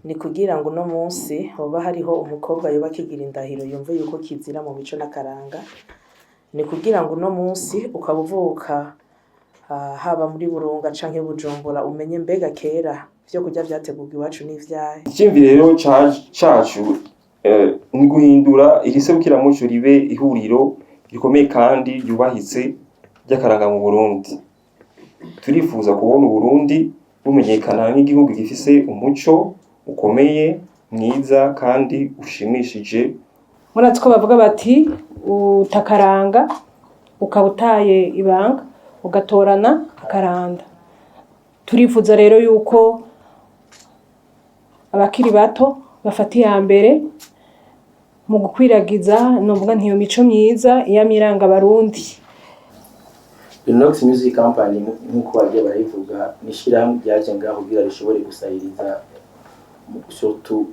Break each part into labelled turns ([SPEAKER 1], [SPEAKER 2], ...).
[SPEAKER 1] ni kugira ngo uno munsi hoba hariho umukobwa yoba akigira indahiro yumve yuko kizira mu mico n'akaranga, ni kugira ngo uno munsi ukaba uvuka haba muri Burunga canke Bujumbura umenye mbega kera vyo kurya vyategurwa iwacu n'ivyahe.
[SPEAKER 2] Iciyumviro rero cacu ni guhindura iri serukiramuco ribe ihuriro rikomeye kandi ryubahitse ry'akaranga mu Burundi. Turifuza kubona Uburundi bumenyekana nk'igihugu gifise umuco ukomeye mwiza kandi ushimishije.
[SPEAKER 3] Muratse ko bavuga bati utakaranga ukabutaye ibanga ugatorana akaranda. Turifuza rero yuko abakiri bato bafata iya mbere mu gukwiragiza novuga ntiyo mico myiza yamiranga Barundi.
[SPEAKER 4] Inox Music Company nkuko bagiye barayivuga nishirahamwe ryaje ngaho kugira rishobore gusahiriza surtout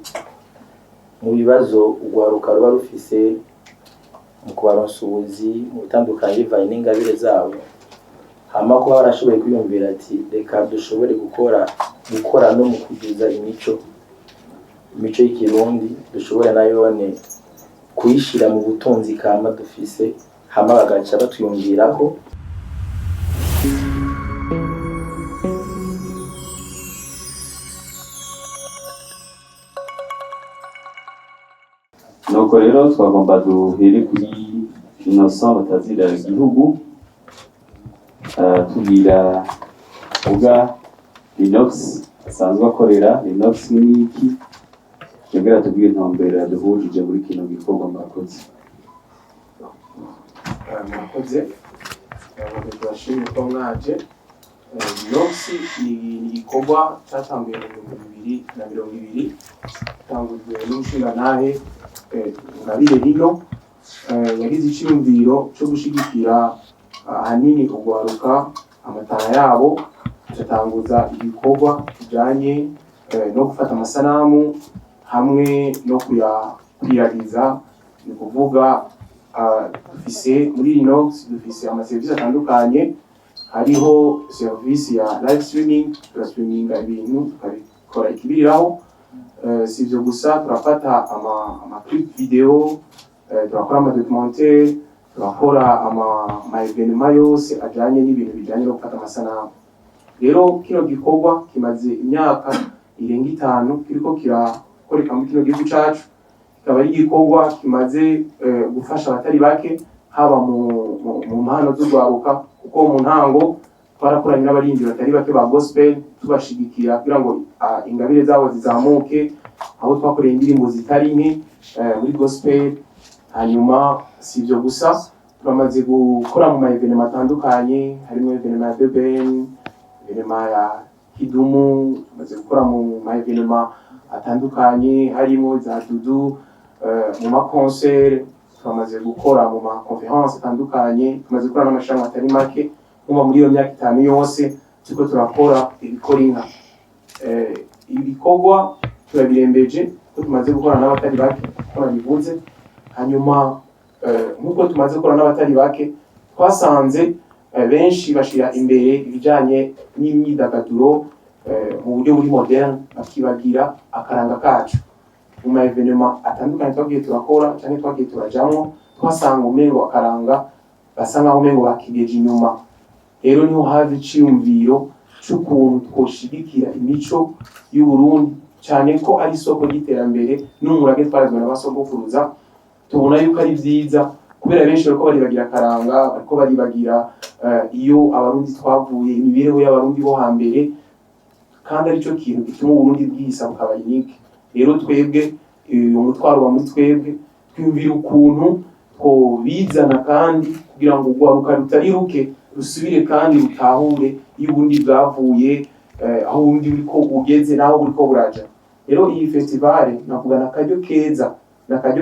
[SPEAKER 4] mu bibazo ugwaruka ruba rufise mu kubaronsa ubuzi mu bitandukanye bivaye n'ingabire zabo, hama ko barashoboye kwiyumvira ati reka dushobore gukora no mu kugiza imico y'ikirundi, dushobore nayone kuyishira mu butunzi kama dufise, hama bagaca batuyumvirako.
[SPEAKER 5] Nuko rero twagomba duhere kuri Innocent batazira igihugu, tubwira uga Inox asanzwe akorera. Inox ni iki? Yabwira tubwire intumbero yaduhujije muri kino gikorwa. Murakoze.
[SPEAKER 6] Turashimye ko mwaje. Inox ni igikorwa cyatanguye mu 2020 tangujwe n'umushingantahe Ngabire Lino yagize iciyumviro cyo gushigikira ahanini ugwaruka amatara yabo, cyatanguza igikorwa kijanye no gufata amasanamu hamwe no kuyakwiragiza. Ni kuvuga dufise muri Inox dufise amaserivisi atandukanye, hariho service ya live streaming, turastreaminga ibintu tukabikora ikibiriraho. Sivyo gusa turafata ama clip video, turakora ama documentaire, turakora ama evenement yose ajanye n'ibintu bijanye no gufata amasanamu. Rero kino gikorwa kimaze imyaka irenga 5 kiriko kirakoreka mu kino gihugu cacu, kikaba ari igikorwa kimaze gufasha abatari bake haba mu mpano z'ugwaruka, kuko mu ntango twarakoranye n'abarindi batari bake ba gospel tubashigikira kugira ngo ingabire zabo zizamuke, aho twakoreye indirimbo zitari nke muri gospel. Hanyuma sivyo gusa turamaze gukora mu ma-evenement atandukanye, harimo evenement ya BBN, evenement ya Kidumu, tumaze gukora mu ma-evenement atandukanye harimo za Dudu, mu ma-concert, turamaze gukora mu ma-conference atandukanye, tumaze gukora n'amashami atari make. Kuma muri iyo myaka 5 yose tuko turakora ibikora inka. Ibikorwa turabirembeje ko tumaze gukora n'abatari bake ko nabivuze. Hanyuma nkuko tumaze gukora n'abatari bake twasanze benshi bashira imbere ibijanye n'imyidagaduro mu buryo buri moderne, bakibagira akaranga kacu. Mu ma evenement atandukanye twagiye turakora cyane twagiye turajamwo, twasanga umengo akaranga basa nkaho umengo bakigeje inyuma. Rero niho haje iciyumviro c'ukuntu twoshigikira imico y'u Burundi, cyane ko ari isoko y'iterambere n'umurage twarazwe n'abasogokuruza. Tubona yuko ari vyiza kubera benshi bariko baribagira akaranga, bariko baribagira iyo abarundi twavuye, imibereho y'abarundi bo hambere, kandi ari cyo kintu gituma Uburundi bwisa bukaba unique. Rero twebwe umutwaro wa muri twebwe twumvira ukuntu ko bizana kandi kugira ngo ugwaruka rutari ruke rusubire kandi rutahure iyo Uburundi bwavuye, aho Uburundi buriko ugeze naho buriko buraja. Rero iyi festival nakugana akaryo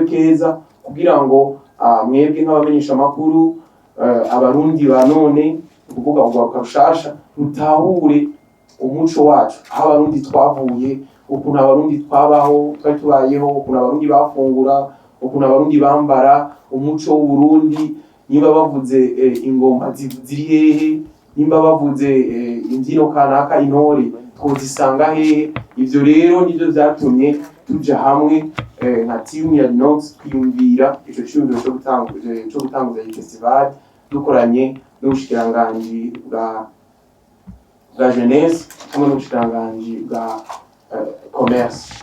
[SPEAKER 6] keza kugira ngo mwebwe nk'abamenyesha makuru, abarundi ba none, kuvuga ugwaruka rushasha rutahure umuco wacu, aho abarundi twavuye, ukuntu abarundi twabaho, twari tubayeho, ukuntu abarundi bafungura, ukuntu abarundi bambara, umuco w'Uburundi. Niba bavuze ingoma ziri hehe, nimba bavuze imbyino kanaka intore twozisanga hehe. Ivyo rero nivyo vyatumye tuja hamwe nka timu ya Linox twiyumvira ico cyumviro cyo gutanguza iyi festival dukoranye n'ubushikiranganji bwa jeunesse hamwe n'ubushikiranganji bwa commerce.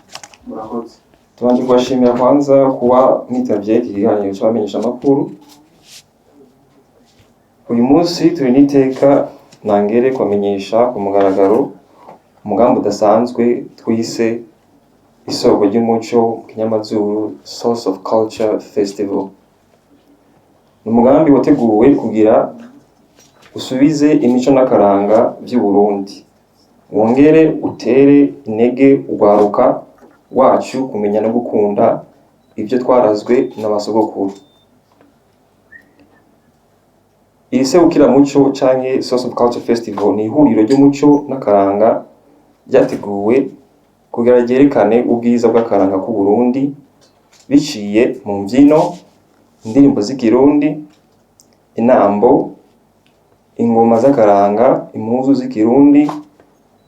[SPEAKER 6] Murakoze.
[SPEAKER 2] Tubanje kubashimira kwanza kuba mwitavye ikiganiro cy'abamenyesha amakuru. Uyu munsi turi n'iteka nangere kumenyesha ku mugaragaro umugambi udasanzwe twise isoko ry'umuco mu Kinyamazuru Source of Culture Festival. Ni umugambi wateguwe kugira usubize imico n'akaranga by'u Burundi, wongere utere intege urwaruka wacu kumenya no gukunda ibyo twarazwe n'abasogokuru. Iri serukiramuco canke Source of Culture Festival ni ihuriro ry'umuco n'akaranga ryateguwe kugira ryerekane ubwiza bw'akaranga k'u Burundi biciye mu mbyino, indirimbo z'ikirundi, inambo, ingoma z'akaranga, impuzu z'ikirundi,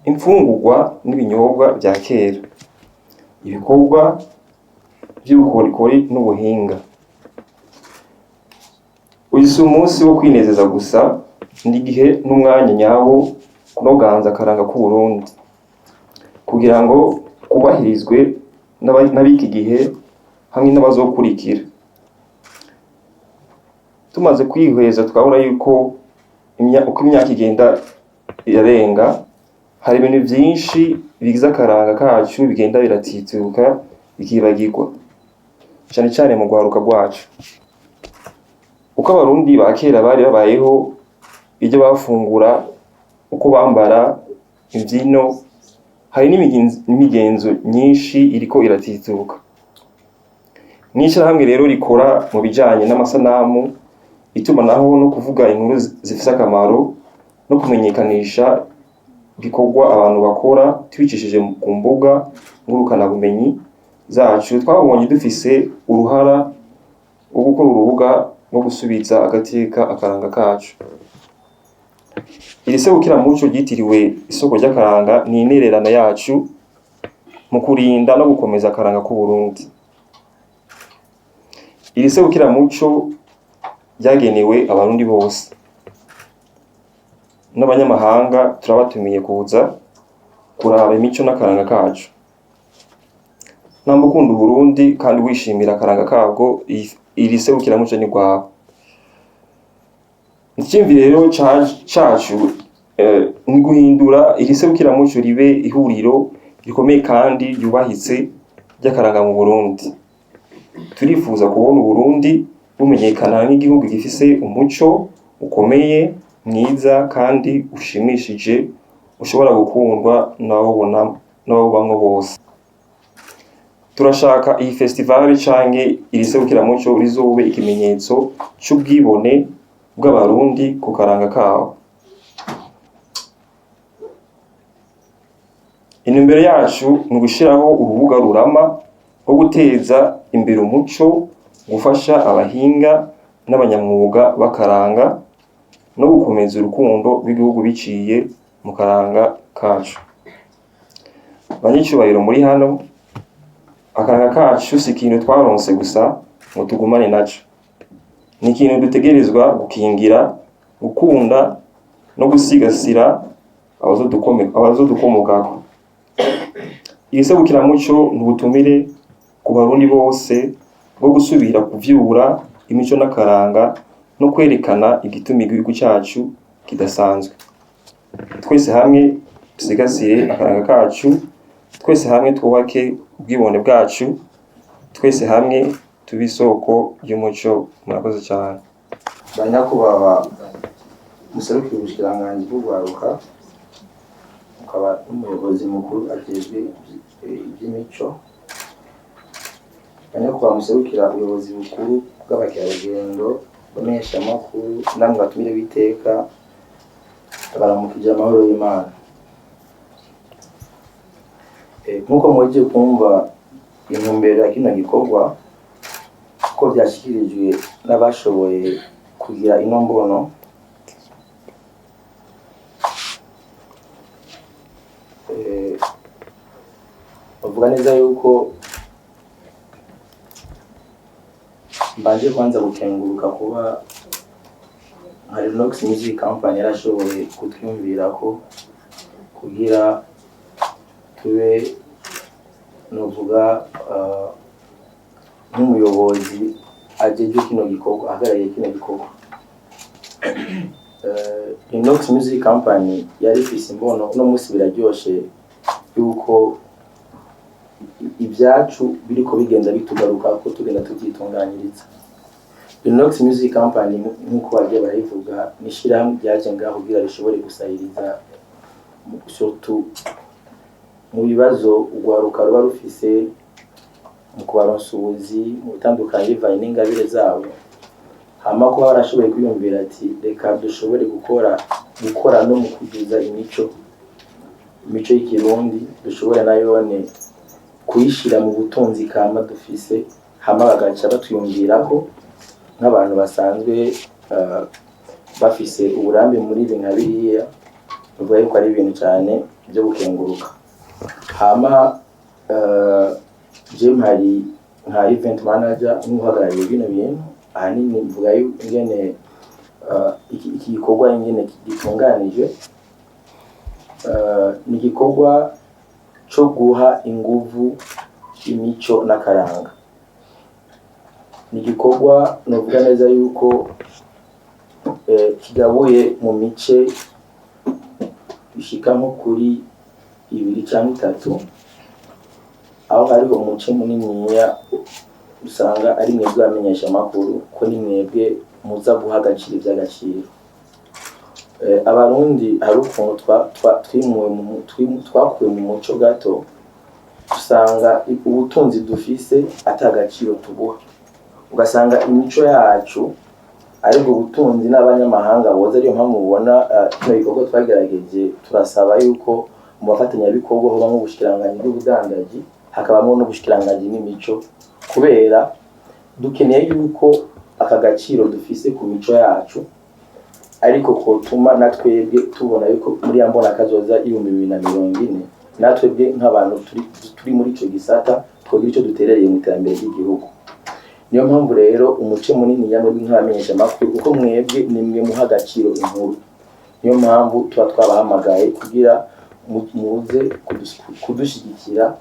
[SPEAKER 2] imfungurwa n'ibinyobwa bya kera, ibikorwa by'ubukorikori n'ubuhinga. Uyu si umunsi wo kwinezeza gusa, ndi gihe n'umwanya nyawo kunoganza akaranga k'u Burundi kugira ngo kubahirizwe n'abiki gihe hamwe n'abazokurikira. Tumaze kwihweza twabona yuko uko imyaka igenda irarenga, hari ibintu byinshi bigize akaranga kacu bigenda biratituka bikibagirwa, cyane cyane mu rwaruka rwacu. Uko abarundi ba kera bari babayeho, ibyo bafungura, uko bambara, imbyino, hari n'imigenzo nyinshi iriko iratituka. N'ishyirahamwe rero rikora mu bijanye n'amasanamu, itumanaho no kuvuga inkuru zifise akamaro no kumenyekanisha ibikorwa abantu bakora tubicishije ku mbuga ngurukanabumenyi zacu. Twabonye dufise uruhara rwo gukora urubuga rwo gusubiza agateka akaranga kacu. Iri serukiramuco ryitiriwe isoko ry'akaranga ni intererano yacu mu kurinda no gukomeza akaranga k'u Burundi. Iri serukiramuco ryagenewe abarundi bose n'abanyamahanga, turabatumiye kuza kuraba imico n'akaranga kacu. Namba ukunda Burundi kandi wishimira akaranga kabwo, iri serukiramuco ni rwawe. Ikindi rero cacu ni guhindura iri serukiramuco ribe ihuriro rikomeye kandi ryubahitse ry'akaranga mu Burundi. Turifuza kubona Burundi bumenyekana nk'igihugu gifise umuco ukomeye, mwiza kandi ushimishije, ushobora gukundwa n'abawubamwo bose. Turashaka iyi festival canke iri serukiramuco rizobe ikimenyetso c'ubwibone bw'abarundi ku karanga kabo. Intumbero yacu ni ugushiraho urubuga rurama rwo guteza imbere umuco, gufasha abahinga n'abanyamwuga bakaranga no gukomeza urukundo rw'igihugu biciye mu karanga kacu. Banyicubahiro muri hano, akaranga kacu si ikintu twaronse gusa ngo tugumane naco. Ni ikintu dutegerezwa gukingira, gukunda no gusigasira abazodukomokako. Iri serukiramuco ni ubutumire ku barundi bose bwo gusubira kuvyura imico n'akaranga no kwerekana igituma igihugu cyacu kidasanzwe. Twese hamwe dusigasire akaranga kacu, twese hamwe twubake ubwibone bwacu, twese hamwe tuba isoko y'umuco. Murakoze cyane.
[SPEAKER 4] Banyakubahwa muserukira ubushikiranganji bw'urwaruka, ukaba n'umuyobozi mukuru ajejwe iby'imico. Banyakubahwa muserukira ubuyobozi bukuru bw'abakerarugendo, bamenyeshamakuru, namwe batumire w'iteka, baramukije amahoro y'Imana. Nk'uko mwagiye kumva intumbero ya kino gikorwa, ko byashyikirijwe n'abashoboye kugira ino mbono, bavuga neza yuko mbanje kwanza gukenguruka kuba nka Linox Music Company yarashoboye kutwumvira ko kugira tube novuga nk'umuyobozi ajeje kino gikorwa ahagarariye kino gikorwa. Linox Music Company yari ifise imbono uno munsi biraryoshe yuko ibyacu biriko bigenda bitugaruka ko tugenda tubyitunganyiriza. Linox Music Company nk'uko bagiye barayivuga ni ishirahamwe ryaje ngaho kugira rishobore gusahiriza surtout mu bibazo urwaruka ruba rufise mu kubaronsa ubuzi mu bitandukanye bivanye n'ingabire zabo, hama kuba barashoboye kwiyumvira ati reka dushobore gukora no mu kugiza imico y'ikirundi dushobore nayone kuyishira mu butunzi kama dufise, hama bagaca batwiyumvirako nk'abantu basanzwe bafise uburambe muri ibi nka biriya, bivuga yuko ari ibintu cyane byo gukenguruka. Hama je mpari nka event manager n'uhagarariye bino bintu, ahanini mvuga ingene iki gikorwa ingene gitunganije, ni igikorwa cyo guha inguvu imico n'akaranga. Ni igikorwa novuga neza yuko kigabuye mu mice bishika nko kuri 2 cyangwa 3, aho hariho umuce muniniya usanga ari mwebwe bamenyesha amakuru ko ni mwebwe muza guha agaciro iby'agaciro. Abarundi hari ukuntu twakuwe mu muco gato, usanga ubutunzi dufise atagaciro tubuha, ugasanga imico yacu ariko ubutunzi n'abanyamahanga boza. Ariyo mpamvu mubona kino gikorwa twagerageje turasaba yuko mu bafatanyabikorwa ho bamwe ubushikiranganje bw'ubudandaji hakabamo no bushikiranganje n'imico, kubera dukeneye yuko aka gaciro dufise ku mico yacu ariko ko tuma natwebwe tubona yuko muri yambona kazoza 2040 natwebwe nk'abantu turi muri ico gisata twogira ico duterereye mu iterambere ry'igihugu. Niyo mpamvu rero umuce munini yamwe nk'abamenyesha amakuru kuko mwebwe nimwe muha agaciro inkuru, niyo mpamvu tuba twabahamagaye kugira muze kudushigikira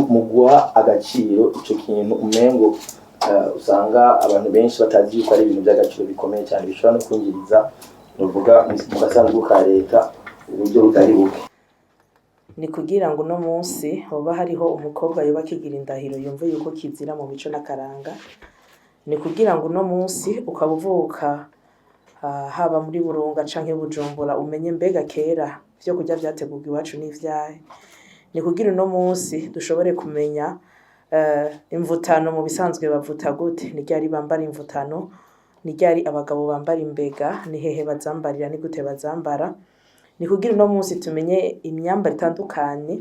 [SPEAKER 4] mu guha agaciro ico kintu umengo usanga abantu benshi batazi yuko ari ibintu by'agaciro bikomeye cyane bishobora no kwinjiriza novuga mu gasanzwe ka leta uburyo butari buke.
[SPEAKER 1] Ni kugira ngo no munsi hoba hariho umukobwa yoba kigira indahiro yumva yuko kizira mu mico n'akaranga. Ni kugira ngo no munsi ukabuvuka haba muri Burunga canke Bujumbura umenye mbega kera byo kurya byategurwa iwacu n'ivyaye. Ni kugira no munsi dushobore kumenya imvutano mu bisanzwe bavuta gute, ni ryari bambara imvutano, ni ryari abagabo bambara imbega, ni hehe bazambarira, ni gute bazambara. Ni kugira no munsi tumenye imyambaro itandukanye,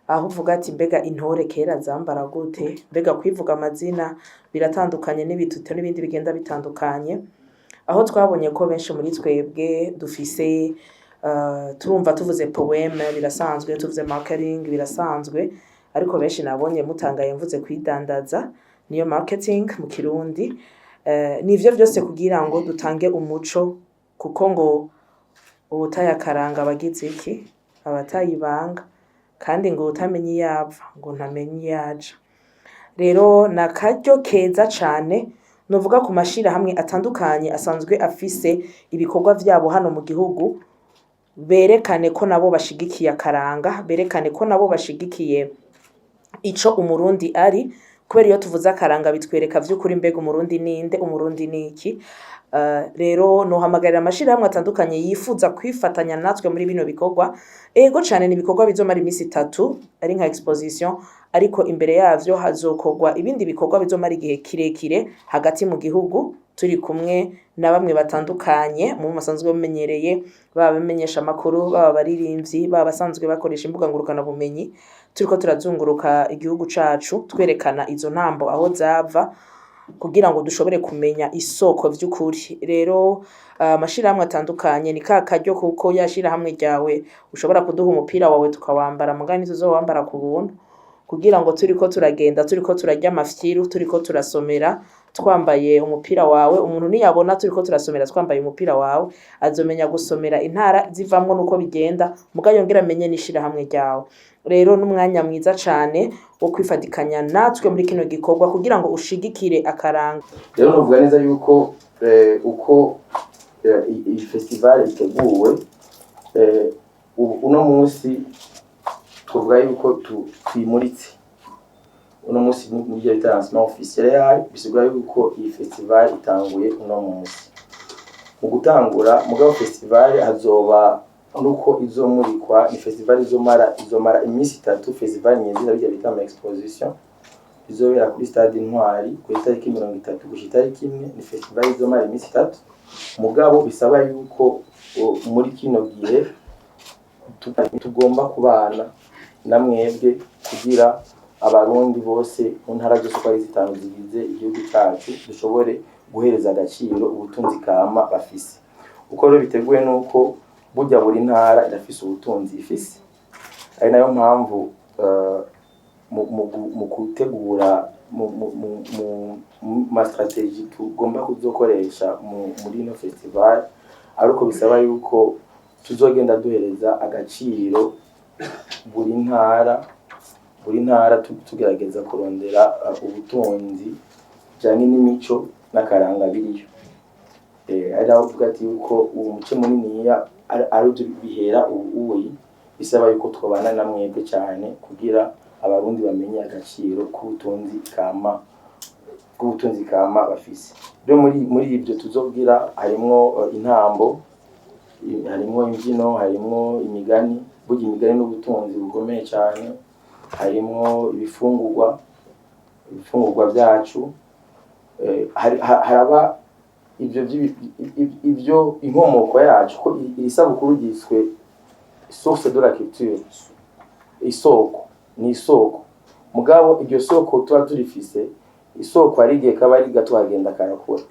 [SPEAKER 1] aho uvuga ati mbega intore kera zambara gute, mbega kwivuga amazina biratandukanye n'ibituto n'ibindi bigenda bitandukanye. Aho twabonye ko benshi muri twebwe dufise turumva tuvuze poeme birasanzwe, tuvuze marketing birasanzwe, ariko benshi nabonye mutangaye mvuze kwidandaza niyo marketing mu Kirundi. Nivyo byose kugira ngo dutange umuco, kuko ngo ubutayakaranga abagize iki abatayibanga, kandi ngo utamenye yava ngo ntamenye yaja. Rero nakaryo keza cane novuga ku mashira hamwe atandukanye asanzwe afise ibikorwa vyabo hano mu gihugu, berekane ko nabo bashigikiye akaranga, berekane ko nabo bashigikiye ico umurundi ari, kubera iyo tuvuze akaranga bitwereka vy'ukuri mbega umurundi ninde, umurundi niki. Rero nohamagarira amashira hamwe atandukanye yifuza kwifatanya natwe muri bino bikorwa. Ego cane ni ibikorwa bizomara imisi 3 ari nka exposition, ariko imbere yavyo hazokorwa ibindi bikorwa bizomara igihe kirekire hagati mu gihugu, turi kumwe na bamwe batandukanye mu masanzwe bamenyereye, baba bamenyesha amakuru, baba baririmbyi, baba basanzwe bakoresha imbuga ngurukana bumenyi. Turiko turazunguruka igihugu cacu twerekana izo ntambo aho zava, kugira ngo dushobore kumenya isoko vy'ukuri. Rero amashira hamwe atandukanye ni karyo kuko yashira hamwe ryawe ushobora kuduha umupira wawe tukawambara, mugani tuzowambara ku buntu, kugira ngo turiko turagenda turiko turarya amafyiru turiko turasomera twambaye umupira wawe, umuntu niyabona turiko turasomera twambaye umupira wawe azomenya gusomera intara zivamwo nuko bigenda, muga yongera amenye n'ishirahamwe ryawe. Rero n'umwanya mwiza cane wo kwifatikanya natwe muri kino gikorwa kugira ngo ushigikire akaranga.
[SPEAKER 4] Rero novuga neza yuko uko iyi festival iteguwe uno munsi tuvuga yuko twimuritse uno munsi muri byo lancement officiel yayo, bisigura yuko iyi festival itanguye uno munsi. Mu gutangura mugabo festival hazoba nuko izomurikwa, ni festival izomara iminsi 3, festival nyezira bijya bita ama exposition izobera kuri stade Intwari ku itariki 30 gushika itariki 1, ni festival izomara iminsi 3. Mugabo bisaba yuko muri kino gihe tugomba kubana na mwebwe kugira abarundi bose mu ntara zose ko ari 5 zigize igihugu cyacu dushobore guhereza agaciro ubutunzi kama bafise. Uko rero biteguye nuko burya buri ntara irafise ubutunzi ifise, ari nayo mpamvu mu gutegura mu strategy tugomba kuzokoresha muri no festival, ariko bisaba yuko tuzogenda duhereza agaciro buri ntara tugerageza kurondera ubutunzi bijanye n'imico n'akaranga biriyo. Ari aho tuvuga ati yuko uwo muce muniniya ari bihera ubuyi, bisaba yuko twabana na mwebwe cyane kugira abarundi bamenye agaciro k'ubutunzi kama bafise. Rero muri ibyo tuzobwira harimo intambo, harimo imbyino, harimo imigani, burya imigani n'ubutunzi bukomeye cyane, harimo ibifungurwa byacu, haraba ibyo inkomoko yacu ko isabukuru giswe source de la culture, isoko ni isoko. Mugabo iryo soko tuba turifise, isoko ari gihe kaba ari gato hagenda karakura,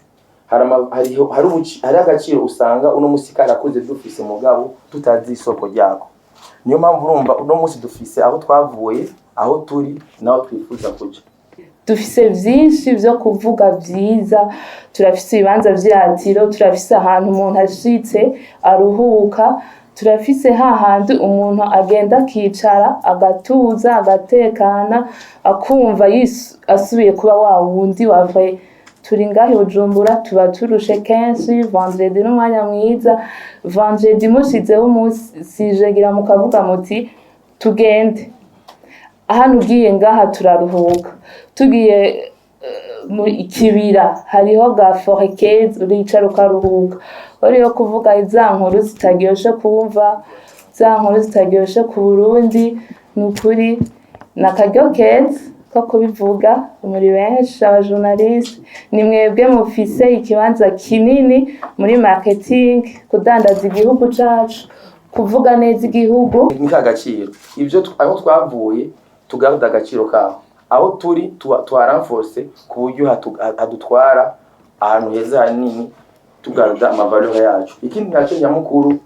[SPEAKER 4] hari agaciro usanga uno musi karakuze dufise mugabo tutazi isoko ryako. Niyo mpamvu urumva uno musi dufise aho twavuye, aho turi naho twifuza kuja.
[SPEAKER 7] Dufise vyinshi vyo kuvuga vyiza, turafise ibibanza vy'iratiro, turafise ahantu umuntu ashitse aruhuka, turafise hahandi umuntu agenda akicara agatuza agatekana akumva asubiye kuba wa wundi wave. Turi ngahe Bujumbura, tuba turushe kenshi, vendredi n'umwanya mwiza, vendredi mushizeho umunsi sijegira mukavuga muti tugende hano, ugiye ngaha turaruhuka, tugiye mu ikibira hariho ga forêt uricara ukaruhuka. Oriyo kuvuga za nkuru zitaryoshe kumva, za nkuru zitaryoshe ku Burundi, nukuri nakaryo keza ko kubivuga muri benshi abajournaliste. Ni mwebwe mufise ikibanza kinini muri marketing, kudandaza igihugu cacu, kuvuga neza igihugu.
[SPEAKER 4] Ni agaciro ibyo aho twavuye tugaruda agaciro kaho, aho turi twaranforce ku buryo hadutwara ahantu heza hanini, tugaruda amavaleur yacu. Ikindi nacyo nyamukuru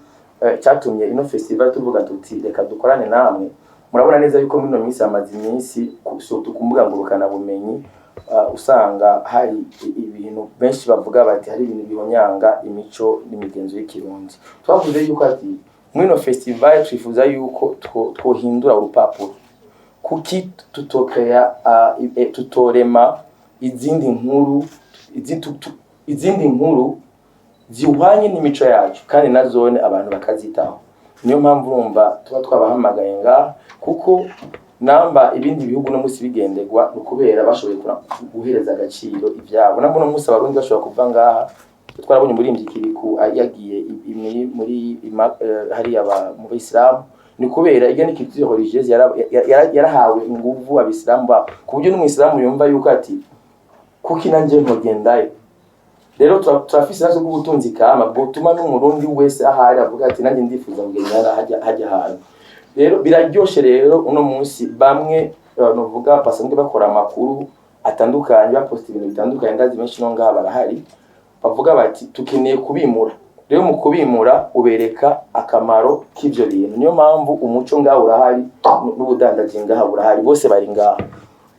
[SPEAKER 4] cyatumye ino festival tuvuga tuti reka dukorane namwe. Murabona neza yuko muri no minsi amazi iminsi kumbuga ngurukana bumenyi usanga hari ibintu benshi bavuga bati hari ibintu bihonyanga imico n'imigenzo y'ikirundi. Twavuze yuko ati muri no festival twifuza yuko twohindura urupapuro, kuki tutorema izindi nkuru ziwanye n'imico yacu kandi nazone abantu bakazitaho. Niyo mpamvu urumva tuba twabahamagaye ngaha, kuko namba ibindi bihugu no musi bigenderwa nukubera bashoboye guhereza agaciro ivyabo. Nabo no musi abarundi bashobora kuva ngaha, twarabonye muri Mbyikiriku yagiye muri hari mu Islam, ni kubera iyo ni culture religieuse yarahawe inguvu abisilamu ba, ku buryo n'umwisilamu yumva yuko ati kuki nanje ntogendayo. Rero turafise nazo gubutunzi kama bwotuma n'umurundi wese ahari avuga ati nanje ndifuza kugenda hajya hantu. Rero biraryoshe. Rero uno munsi bamwe novuga basanzwe bakora amakuru atandukanye, baposta ibintu bitandukanye, ndazi benshi no ngaha barahari bavuga bati tukeneye kubimura, rero mu kubimura ubereka akamaro k'ivyo bintu. Niyo mpamvu umuco ngaho urahari n'ubudandaji ngaho burahari, bose bari ngaho.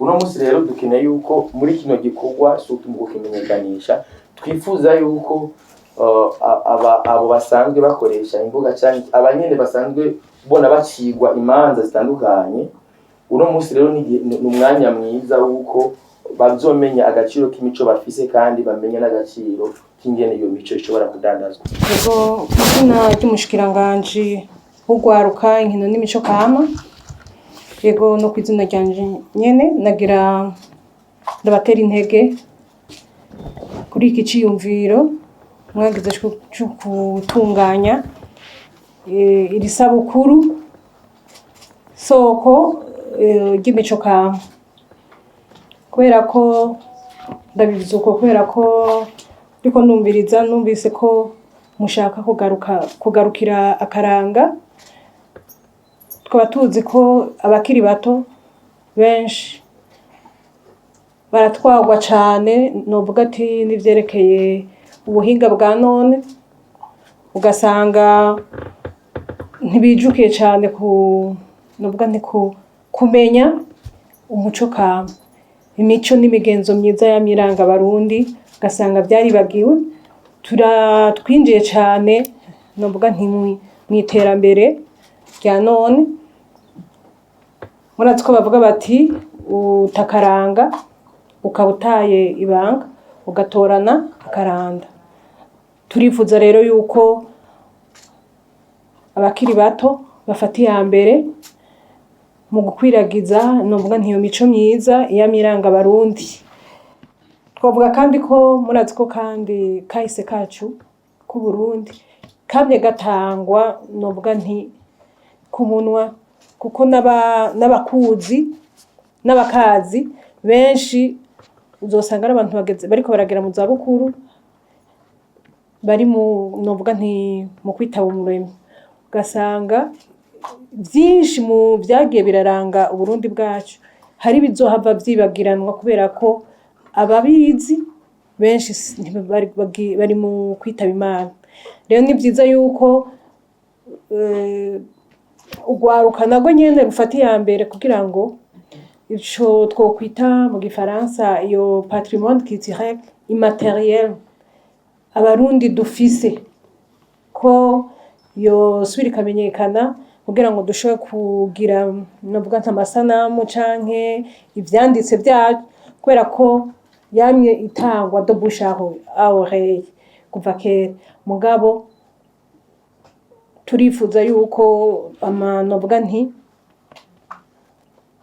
[SPEAKER 4] Uno musi rero dukeneye yuko muri kino gikorwa surtout mu kukimenyekanisha twifuza yuko abo basanzwe bakoresha imbuga cyangwa abanyene basanzwe bona bacigwa imanza zitandukanye, uno musi rero ni umwanya mwiza wuko bazomenya agaciro k'imico bafise kandi bamenya n'agaciro k'ingene iyo mico ishobora kudandazwa.
[SPEAKER 3] Yego izina ry'umushikiranganje w'ugwaruka inkino n'imico kama, yego no kwizina ryanje nyene nagira ndabatera intege kuri iki ciyumviro mwagize cyo gutunganya iri sabukuru soko ry'imico kama, kubera ko ndabivuze uko kubera ko ariko numvise ko mushaka kugarukira akaranga. Twaba tuzi ko abakiri bato benshi baratwagwa cane, novuga ati n'ivyerekeye ubuhinga bwa none, ugasanga ntibijukiye cane novuga nti kumenya umuco kama, imico n'imigenzo myiza y'amiranga Barundi, ugasanga byaribagiwe. Twinjiye cane novuga nti mw'iterambere rya none. Murazi ko bavuga bati utakaranga ukabutaye ibanga ugatorana akaranda. Turifuza rero yuko abakiri bato bafata iya mbere mu gukwiragiza novuga nti iyo mico myiza y'amiranga Barundi. Twavuga kandi ko murazi ko kandi kahise kacu ku Burundi kamye gatangwa novuga nti ku munwa, kuko n'abakuzi n'abakazi benshi uzosanga ari abantu bariko baragera mu zabukuru bari novuga nti mu kwitaba umuremyi, ugasanga byinshi mu byagiye biraranga Uburundi bwacu hari bizohava vyibagiranwa kubera ko ababizi benshi bari mu kwitaba Imana. Rero ni vyiza yuko ugwaruka nago nyene rufata iya mbere kugira ngo ico twokwita mu gifaransa iyo patrimoine culturel immatériel Abarundi dufise ko yosubira ikamenyekana, kugira ngo dushobore kugira novuga nk'amasanamu canke ivyanditse vyayo, kubera ko yamye itangwa de bouche à oreille kuva kera. Mugabo turifuza yuko novuga nti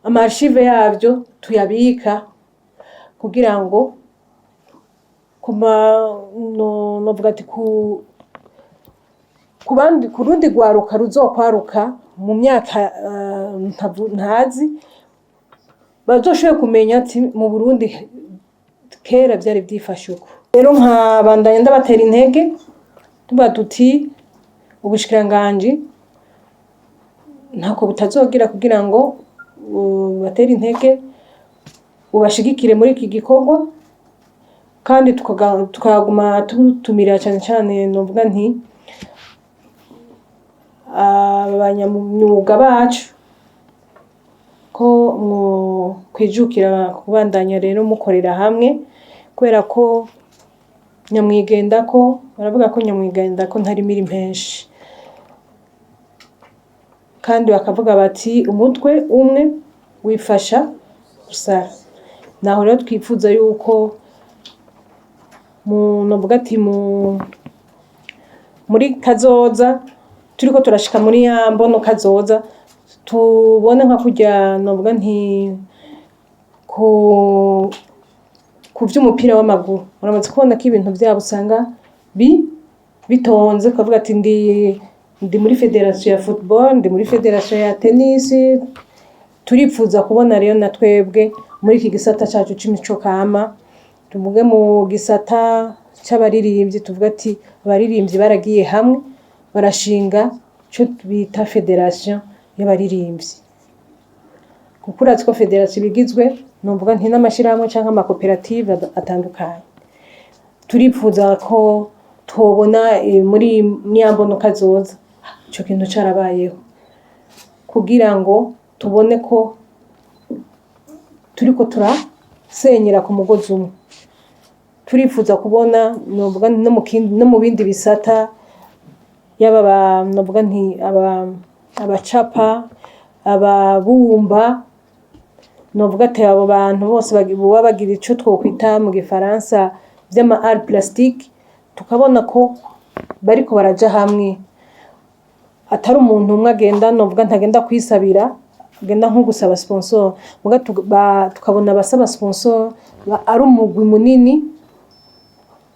[SPEAKER 3] amarchive yavyo tuyabika kugira ngo novuga ati ku rundi rwaruka ruzokwaruka mu myaka ntazi, bazoshoboye kumenya ati mu Burundi kera vyari vyifashe uko. Rero nkabandanya ndabatera intege tuba tuti ubushikiranganje ntako butazogira kugira ngo batera intege ubashigikire muri iki gikorwa, kandi tukaguma tutumira cyane novuga nti abanyamwuga bacu ko kwijukira kubandanya rero mukorera hamwe, kubera ko baravuga ko nyamwigendako ntari miri mpenshi, kandi bakavuga bati umutwe umwe wifasha gusara. Naho rero twifuza yuko novuga ati muri kazoza turiko turashika muri ya mbono kazoza tubone nka kurya novuga nti ku vy'umupira w'amaguru. Uramaze kubona ko ibintu vyabo usanga bitonze, ukavuga ati ndi muri federation ya football, ndi muri federation ya tennis. Turifuza kubona rero na twebwe muri iki gisata cacu c'imico kama, tuvuge mu gisata c'abaririmbyi, tuvuga ati abaririmbyi baragiye hamwe barashinga cyo bita federation y'abaririmbyi, kuko urazi ko federation bigizwe novuga nti n'amashirahamwe canke amakoperative atandukanye. Turifuza ko tubona muri nyambono kazoza ico kintu carabayeho kugira ngo tubone ko turiko turasenyera ku mugozi umwe. Turifuza kubona novuga no mu bindi bisata yaba novuga nti abacapa, ababumba, novuga ati abo bantu bose baba bagira ico twokwita mu gifaransa vy'ama art plastique, tukabona ko bariko baraja hamwe, atari umuntu umwe agenda novuga ntagenda kwisabira, agenda nko gusaba sponsor, muga tukabona abasaba sponsor ari umugwi munini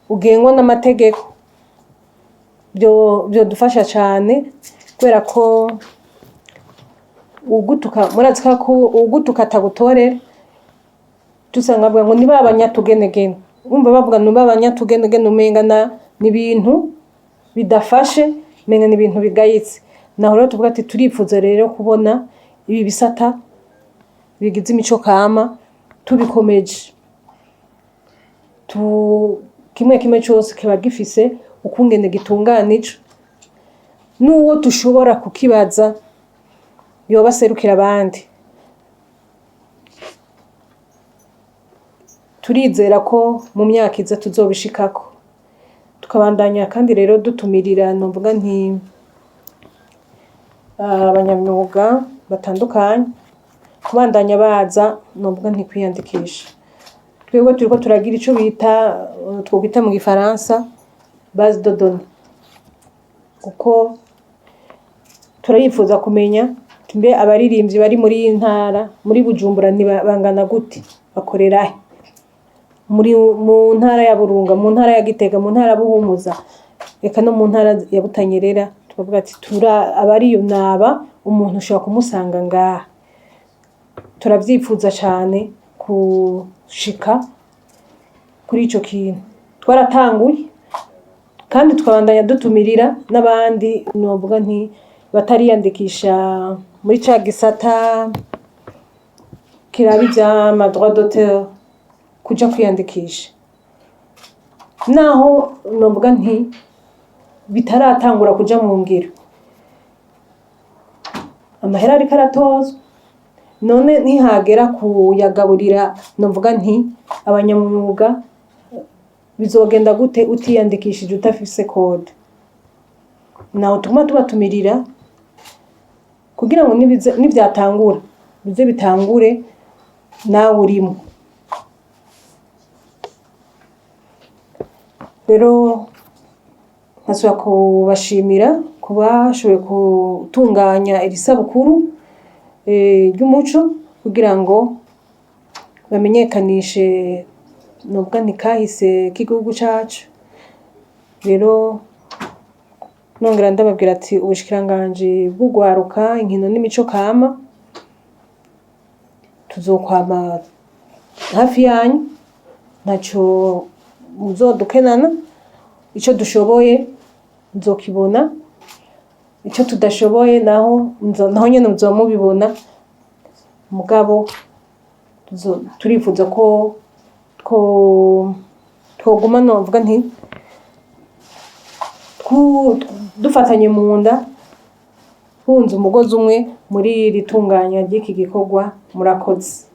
[SPEAKER 3] ugengwa n'amategeko. Byo dufasha cyane kubera ko murazika ko ugutuka atagutorera, dusanga bavuga ngo ni babanyatugenegene, umva bavuga ni babanyatugenegene umengana ni ibintu bidafashe, umenga ni ibintu bigayitse. Naho rero tuvuga ati turifuza rero kubona ibi bisata bigize imico kama tubikomeje, kimwe cyose kiba gifise ukungene gitunganije, n'uwo dushobora kukibaza yoba aserukira abandi. Turizera ko mu myaka iza tuzobishikako, tukabandanya kandi rero dutumirira novuga nti abanyamyuga batandukanye kubandanya baza novuga nti kwiyandikisha. Twebwe turiko turagira ico twokwita mu gifaransa base de données, kuko turayifuza kumenya mbe abaririmbyi bari muri iyi ntara, muri Bujumbura bangana gute, bakorera he, mu ntara ya Burunga, mu ntara ya Gitega, mu ntara ya Buhumuza, eka no mu ntara ya Butanyerera. Tukavuga ati abariyo naba umuntu ushobora kumusanga ngaha. Turavyifuza cyane kushika kuri ico kintu. Twaratanguye kandi tukabandanya dutumirira n'abandi novuga nti batariyandikisha muri ca gisata kirabi vy'ama droit d'auteur kuja kwiyandikisha, naho novuga nti bitaratangura kuja mu ngiro. Amahera ariko aratozwa, none ntihagera kuyagaburira novuga nti abanyamwuga bizogenda gute utiyandikishije utafise code. Naho tuguma tubatumirira kugira ngo nivyatangura bize bitangure nawe urimo. Rero nkasubira kubashimira kuba bashoboye gutunganya iri sabukuru ry'umuco kugira ngo bamenyekanishe novuga nti kahise k'igihugu cacu. Rero nongera ndababwira ati ubushikiranganji bw'ugwaruka, inkino n'imico kama tuzokwama hafi yanyu, ntaco muzodukenana. Ico dushoboye nzokibona, ico tudashoboye naho nyene muzoba mubibona. Mugabo turifuza ko twoguma novuga nti dufatanye mu nda, twunze umugozi umwe muri iri tunganya ry'iki gikorwa. Murakoze.